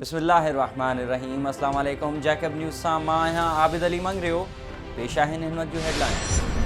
बिस्मिल्लाहिर्रहमानिर्रहीम। अस्सलाम वालेकुम। जैकब न्यूज़ सां मां आहियां आबिद अली मंगरियो। पेश आहिनि हिन वक़्त जूं हेडलाइन।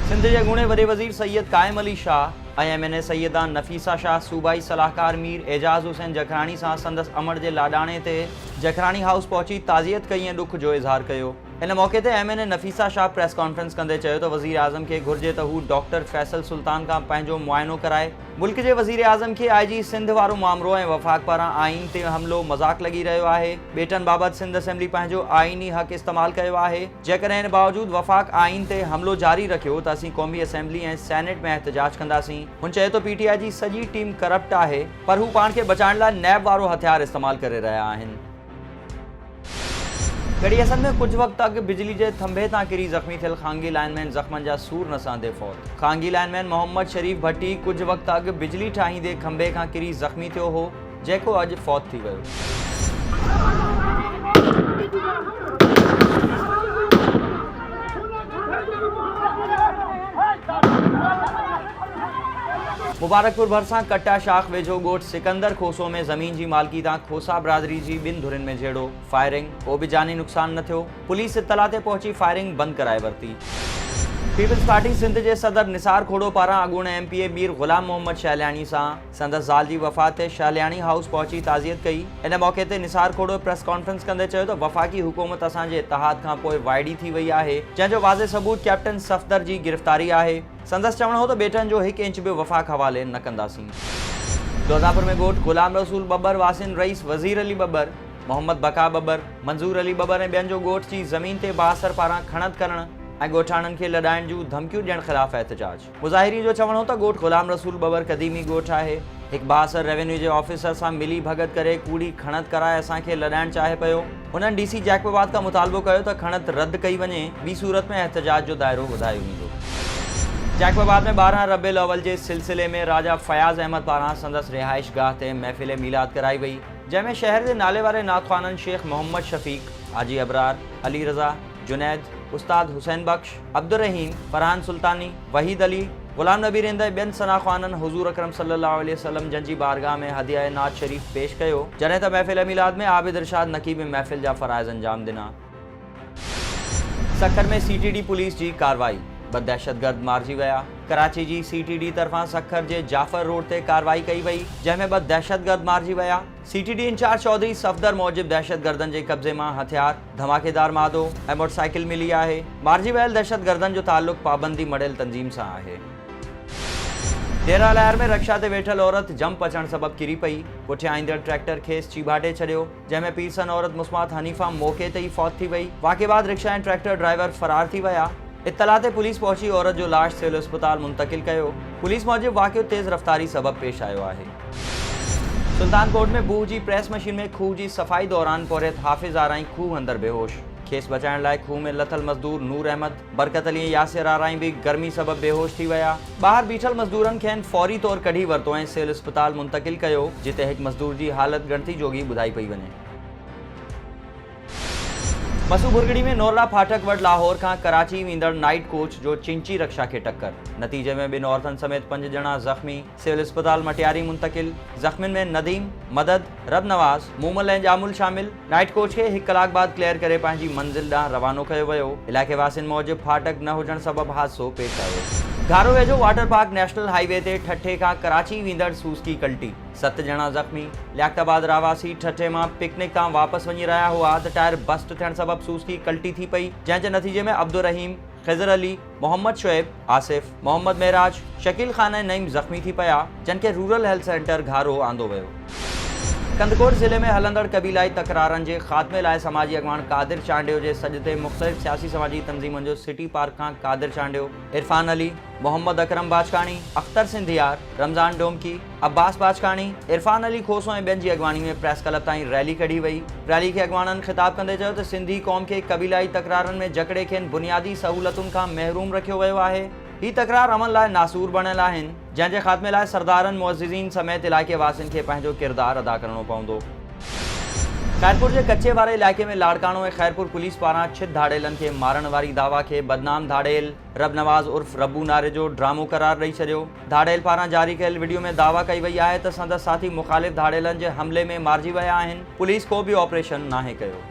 सिंध जे ॻूणे वॾे वज़ीर सैयद क़ाइम अली शाह ऐं MNA सैयदा नफ़ीसा शाह सूबाई सलाहकार मीर एजाज़ हुसैन जखराणी सां संदसि अमड़ जे लाॾाणे ते जखराणी हाउस पहुची ताज़ियत कई ऐं ॾुख जो इज़हार कयो। इन मौक़े ते MNA Nafisa Shah press conference कंदे चयो त वज़ीर आज़म खे घुर्जे त हू डॉक्टर फैसल सुल्तान खां पंहिंजो मुआइनो कराए। मुल्क जे वज़ीर आज़म खे IG सिंध वारो मामलो ऐं वफ़ाक़ पारां आइन ते हमिलो मज़ाक़ लॻी रहियो आहे। बेटनि बाबति सिंध असेंबली पंहिंजो आइनी हक़ इस्तेमालु कयो आहे। जेकॾहिं हिन बावजूदि वफ़ाक़ आइन ते हमिलो जारी रखियो त असीं क़ौमी असेंबली ऐं सेनेट में एहतजाज कंदासीं। हुन चयो त PTI जी सॼी टीम करप्ट आहे, पर हू पाण खे बचाइण लाइ नैब वारो हथियार इस्तेमालु करे रहिया आहिनि। कड़ी असर में कुछ वक्त अॻु बिजली जे थंभे तां किरी ज़ख़्मी थियल ख़ानगी लाइनमैन ज़ख़्मनि जा सूर न सहंदे फ़ौत। ख़ानगी लाइनमैन मोहम्मद शरीफ भट्टी कुछ वक्त अॻु बिजली ठाहींदे खंभे खां किरी ज़ख़्मी थियो हो, जेको अॼु फ़ौत थी वियो। मुबारकपुर भरिसां कट्टा शाख वेझो ॻोठ सिकंदर खोसो में ज़मीन जी मालिकी तां खोसा बिरादरी जी ॿिनि धुरियुनि में झेड़ो। फायरिंग, को बि जानी नुक़सान न थियो। पुलिस इत्तला ते पहुची फायरिंग बंदि कराए वरिती। पीपल्स पार्टी सिंध जे सदर निसार खोड़ो पारां अॻूणे MPA मीर ग़ुलाम मोहम्मद शहलियाणी सां संदसि ज़ाल जी वफ़ात ते शहलियाणी हाउस पहुची ताज़ियत कई। इन मौक़े ते निसार खोड़ो प्रेस कॉन्फ्रेंस कंदे चयो त वफ़ाक़ी हुकूमत असांजे इत्तेहाद खां पोइ वाइड़ी थी वई आहे, जंहिंजो वाज़े सबूत कैप्टन सफ़दर जी गिरफ़्तारी आहे। संदसि चवणो हो त बेटनि जो 1 इंच बि वफ़ाक़ हवाले न कंदासीं। दोदापुर में ॻोठ ग़ुलाम रसूल बब्बर, वासिन रईस, वज़ीर अली बब्बर, मोहम्मद बका बब्बर, मंज़ूर अली बब्बर ऐं ॿियनि जो ॻोठ जी ज़मीन ते बासर पारां खणत करण ऐं ॻोठाणनि खे लॾाइण जूं धमकियूं ॾियण ख़िलाफ़ एहतजाज। मुज़ाहिरीन जो चवणो हो त ॻोठ ग़ुलाम रसूल बब्बर क़दीमी ॻोठ आहे। हिकु बासर रेवेन्यू जे ऑफिसर सां मिली भगत करे कूड़ी खणत कराए असांखे लॾाइण चाहे पियो। उन्हनि DC जैकबाबाद खां मुतालबो कयो त खणत रद्द कई वञे, ॿी सूरत में एहतजाज जो दाइरो वधायो वेंदो। जैकबाबाद में 12 रबीउल अव्वल जे सिलसिले में राजा फयाज़ अहमद पारां संदसि रिहाइश गाह ते महफ़िल मीलाद कराई वई, जंहिंमें शहर जे नाले वारे नातख़्वाननि शेख मोहम्मद शफ़ीक, हाजी अबरार, अली रज़ा, जुनैद, उस्ताद हुसैन बख्श, अब्दुर्रहीम, फरहान सुल्तानी, वहीद अली, ग़ुलाम नबी रिंद ऐं ॿियनि सनाख़्वाननि हुज़ूर अकरम सल्लल्लाहु अलैहि वसल्लम जंजी बारगाह में हदिया नात शरीफ़ पेश कयो, जॾहिं त महफ़िल मीलाद में आबिद इरशाद नक़ीब महफ़िल जा फ़राइज़ अंजाम ॾिना। सखर में CTD पुलिस जी कार्रवाई, ॿ दहशतगर्द मारिजी विया। कराची जी CTD तरफ़ां सखर जे जाफ़र रोड ते कार्रवाई कई वई, जंहिंमें 2 दहशतगर्द मारिजी विया। CTD इंचार्ज चौधरी सफ़दर मूजिब दहशतगर्दनि जे कब्ज़े मां हथियार, धमाकेदार मादो ऐं मोटरसाइकिल मिली आहे। मारिजी वियल दहशतगर्दनि जो ताल्लुक़ पाबंदी मड़ियल तंज़ीम सां आहे। डेरा लहर में रक्षा ते वेठल औरत जंप अचण सबब किरी पई, पुठियां ईंदड़ ट्रैक्टर खेसि चीभाटे छॾियो, जंहिंमें पीरसन औरत मुस्मात हनीफ़ा मौक़े ते ई फ़ौत थी वई। वाक़े बाद रिक्शा ऐं ट्रैक्टर ड्राइवर फ़रार थी विया। इत्तला ते पुलिस पहुची औरत जो लाश सिविल अस्पताल मुंतकिल कयो। पुलिस मूजिब वाक़ियो तेज़ रफ़्तारी सबब पेश आयो आहे। सुल्तानकोट में बूह जी प्रेस मशीन में खूह जी सफ़ाई दौरान पौरियत हाफ़िज़ आराई खूह अंदर बेहोश। खेसि बचाइण लाइ खूह में लथल मज़दूर नूर अहमद, बरकत अली ऐं यासिर आराई बि गर्मी सबब बेहोश थी विया। ॿाहिरि बीठल मज़दूरनि खेनि फौरी तौर कढी वरितो ऐं सिविल अस्पताल मुंतकिल कयो, जिते हिकु मज़दूर जी हालत ॻणती जोगी ॿुधाई पई वञे। मसू बुरगड़ी में नोरला फाटक वटि लाहौर खां कराची वेंदड़ नाइट कोच जो चिंची रक्षा खे टक्कर। नतीजे में 2 औरतुनि समेत 5 ॼणा ज़ख़्मी, सिविल अस्पताल मटियारी मुंतकिल। ज़ख़्मियुनि में नदीम, मदद, रब नवाज़, मूमल ऐं जामुल शामिल। नाइट कोच खे 1 कलाक बाद क्लियर करे पंहिंजी मंज़िल ॾांहुं रवानो कयो वियो। इलाइक़े वासियुनि मूजिब फाटक न हुजण सबब हादसो पेश आयो। घारो वेझो वाटर पार्क नेशनल हाईवे ते ठठे खां कराची वेंदड़ सूज़की कल्टी, 7 ॼणा ज़ख़्मी। लियाक़ताबाद रहवासी ठठे मां पिकनिक तां वापसि वञी रहिया हुआ त टायर बस्ट थियण सबब सूज़की कल्टी थी पई, जंहिं जे नतीजे में अब्दुर्रहीम, ख़िज़र अली, मोहम्मद शुएब, आसिफ, मोहम्मद मेराज, शकील ख़ान ऐं नईम ज़ख़्मी थी पिया, जिन खे रूरल हेल्थ सेंटर घारो आंदो वियो। कंदकोट ज़िले में हलंदड़ क़बीलाई तकरारनि जे ख़ात्मे लाइ समाजी अॻवान कादिर चांडियो जे सॾ ते मुख़्तलिफ़ सियासी समाजी तंज़ीमुनि जो सिटी पार्क खां कादिर चांडियो, इरफान अली, मोहम्मद अकरम बाचकाणी, अख्तर सिंधियार, रमज़ान डोमकी, अब्बास बाचकाणी, इरफान अली खोसो ऐं ॿियनि जी अॻवानी में प्रेस क्लब ताईं रैली कढी वई। रैली खे अॻवाननि ख़िताब कंदे चयो त सिंधी क़ौम खे क़बीलाई तकरारनि में जकड़े खेनि बुनियादी सहूलतुनि खां महरूम रखियो वियो आहे। ही तकरार अमन लाइ नासूर बणियल आहिनि, जंहिं जे ख़ात्मे लाइ सरदारनि मुअज़्ज़िज़ीन समेत इलाइक़े वासियुनि खे पंहिंजो किरदारु अदा करणो पवंदो। खैरपुर के कच्चे वारे इलाके में लाड़कानो में खैरपुर पुलिस पारा छित धाड़ेलन के मारण वारी दावा के बदनाम धाड़ेल रब नवाज उर्फ रब्बू नारे जो ड्रामो करार रही छो। धाड़ेल पारा जारी कल वीडियो में दावा कई वही है तो संदस साथी मुखालिफ धाड़ेलन के हमले में मारजी वया आहिनि। पुलिस को भी ऑपरेशन नाहे कयो।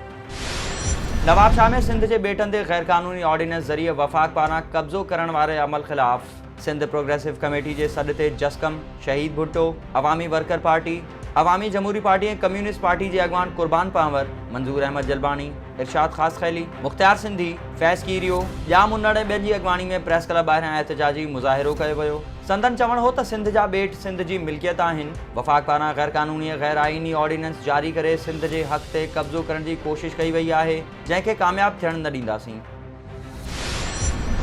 नवाबशाह में सिंध के बेटन ते गैर कानूनी ऑर्डिनेंस जरिए वफाक पारा कब्जो करण वारे अमल खिलाफ सिंध प्रोग्रेसिव कमेटी के सॾ ते जसकम शहीद भुट्टो अवामी वर्कर पार्टी अवामी जमहूरी पार्टी ऐं कम्युनिस्ट पार्टी के अगवान कुर्बान पावर मंजूर अहमद जलबानी इरशाद खास खैली मुख्तार सिंधी फैज़ कीरियो या मुन्नड़ ऐं ॿियनि जी अगवानी में प्रेस क्लब ॿाहिरां एहतजाजी मुज़ाहिरो कयो वियो। संदन चवण हो त सिंध जा ॿेट सिंध जी मिल्कियत आहिनि। वफ़ाक पारां गैर कानूनी गैर आइनी ऑर्डिनेंस जारी करे सिंध जे हक़ ते कब्ज़ो करण की कोशिश कई वई आहे जंहिंखे कामयाब थियण न ॾींदासीं।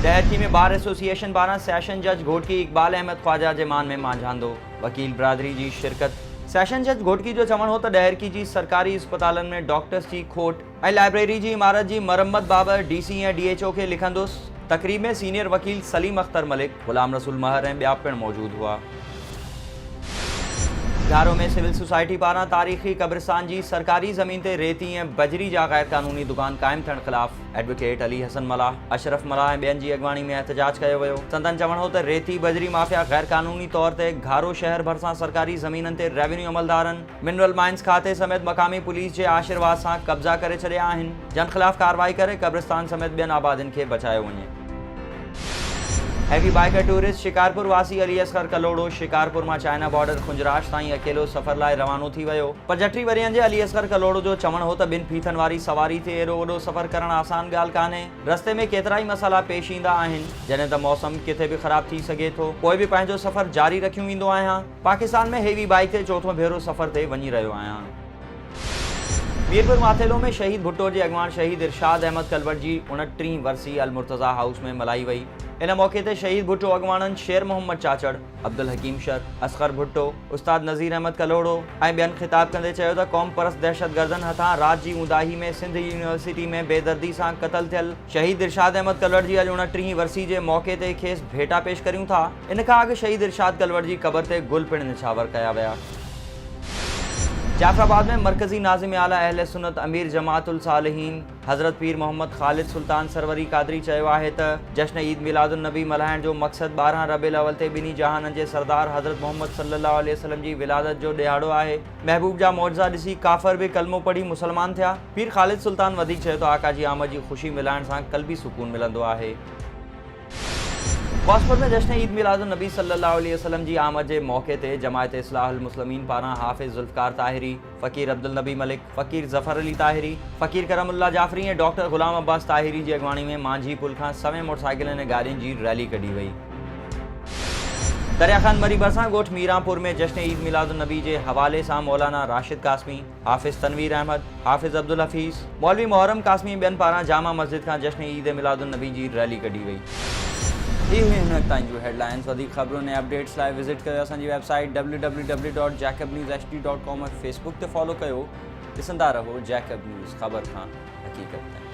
डहरकी में बार एसोसिएशन पारां सेशन जज घोटकी इकबाल अहमद ख्वाजा जे मान में मांझांदो वकील बिरादरी की शिरकत। सेशन जज घोटकी जो चवण हो तो डहरकी की सरकारी अस्पतालन में डॉक्टर्स की खोट ऐं लाइब्रेरी की इमारत की मरम्मत बाबत DC ऐं DHO के लिखंदुसि। तकरीब में सीनियर वकील सलीम अख्तर मलिक गुलाम रसूल महर ऐं ॿिया पिण मौजूद हुआ। घारो में सिविल सोसाइटी पारां तारीख़ी कब्रिस्तान की सरकारी ज़मीन ते रेती ऐं बजरी जा गैर कानूनी दुकान कायम थियण खिलाफ एडवोकेट अली हसन मलाह अशरफ मलाह ऐं ॿियनि जी अगवानी में एहतजाज कयो वियो। संदन चवण हो त रेती बजरी माफ़िया गैर कानूनी तौर ते घारो शहर भरिसां सरकारी ज़मीननि ते रेवेन्यू अमलदारनि मिनरल माइंस खाते समेत मक़ामी पुलिस के आशीर्वाद सां कब्ज़ा करे छॾिया आहिनि जन खिलाफ कार्रवाई करे कब्रिस्तान समेत ॿियनि आबादियुनि खे बचायो वञे। हैवी बाइकर टूरिस्ट शिकारपुर वासी अली असगर कलोड़ो शिकारपुर में चाइना बॉर्डर खुंजराश ताईं अकेलो सफ़र लाइ रवानो थी वियो। 75 वरियनि जे अली असगर कलोड़ो जो चवण हो त ॿिनि फीथनि वारी सवारी ते एॾो वॾो सफ़र करणु आसान ॻाल्हि कान्हे। रस्ते में केतिरा ई मसाला पेश ईंदा आहिनि जॾहिं त मौसम किथे भी ख़राब थी सघे थो। पोइ बि पंहिंजो सफ़र जारी रखियो ईंदो आहियां। पाकिस्तान में हेवी बाइक ते चौथों भेरो सफ़र ते वञी रहियो आहियां। मीरपुर माथेलो में शहीद भुट्टो के अगवान शहीद इरशाद अहमद कलवट की 29वीं वरसी अल मुर्तज़ा हाउस में मल्हाई वई। इन मौके ते शहीद भुट्टो अगवाननि शेर मोहम्मद चाचड़ अब्दुल हकीम शर असगर भुट्टो उस्ताद नज़ीर अहमद कलोड़ो ऐं ॿियनि ख़िताब कंदे चयो त क़ौम परस्त दहशतगर्दनि हथां रात जी ऊंदाही में सिंध यूनिवर्सिटी में बेदर्दी सां क़तल थियल शहीद इरशाद अहमद कलवट जी अॼु 29वीं वरसी के मौके ते खेसि भेटा पेश करियूं था। इन खां अॻु शहीद इरशाद कलवट की कबर ते गुल पिण निछावर कया विया। जाफराबाद में मरकजी नाज़िम आला अहले सुन्नत अमीर जमातुल सालिहीन हज़रत पीर मोहम्मद ख़ालिद सुल्तान सरवरी कादरी चयो आहे त जश्न ईद मिलादुन नबी मल्हाइण जो मक़सद 12 रबीउल अव्वल ते ॿिन्ही जहाननि जे सरदार हज़रत मोहम्मद सल्लल्लाहु अलैहि वसल्लम जी विलादत जो ॾियारो आहे। महबूब जा मौजज़ा ॾिसी काफ़र भी कलमो पढ़ी मुसलमान थिया। पीर ख़ालिद सुल्तान वधीक चयो त आका जी आमद जी ख़ुशी मिलाइण सां क़ल्बी सुकून मिलंदो आहे। कॉसपुर में जश्न ईद मिलादुन नबी सल्लल्लाहु अलैहि वसल्लम की आमद के मौके ते जमायत इस्लाहुल मुस्लिमीन पारां हाफिज़ जुल्फ़कार ताहिरी फ़कीर अब्दुल नबी मलिक फ़कीर ज़फ़र अली ताहिरी फ़कीर करमुल्ला जाफ़री ऐं डॉक्टर ग़ुलाम अब्बास ताहिरी की अगवानी में मांझी पुल खां सवें मोटरसाइकिलनि ऐं गाड़ियुनि की रैली कढी वई। दरिया खान मरी भरिसां ॻोठ मीरापुर में जश्न ईद मिलादुन नबी के हवाले से मौलाना राशिद कासमी हाफिज़ तनवीर अहमद हाफिज़ अब्दुल हफ़ीज़ मौलवी मुहर्रम कासमी ॿियनि पारां जामा मस्जिद का जश्न ईद मिलादुन नबी की रैली कढी वई। ये हुई हिन ताईं जूं हेडलाइंस। वधीक ख़बरुनि ऐं अपडेट्स लाइ विज़िट कयो असांजी वेबसाइट www.jacobnewshd.com और फेसबुक ते फॉलो कयो। ॾिसंदा रहो जैकब न्यूज़ ख़बर खां हक़ीक़त ताईं।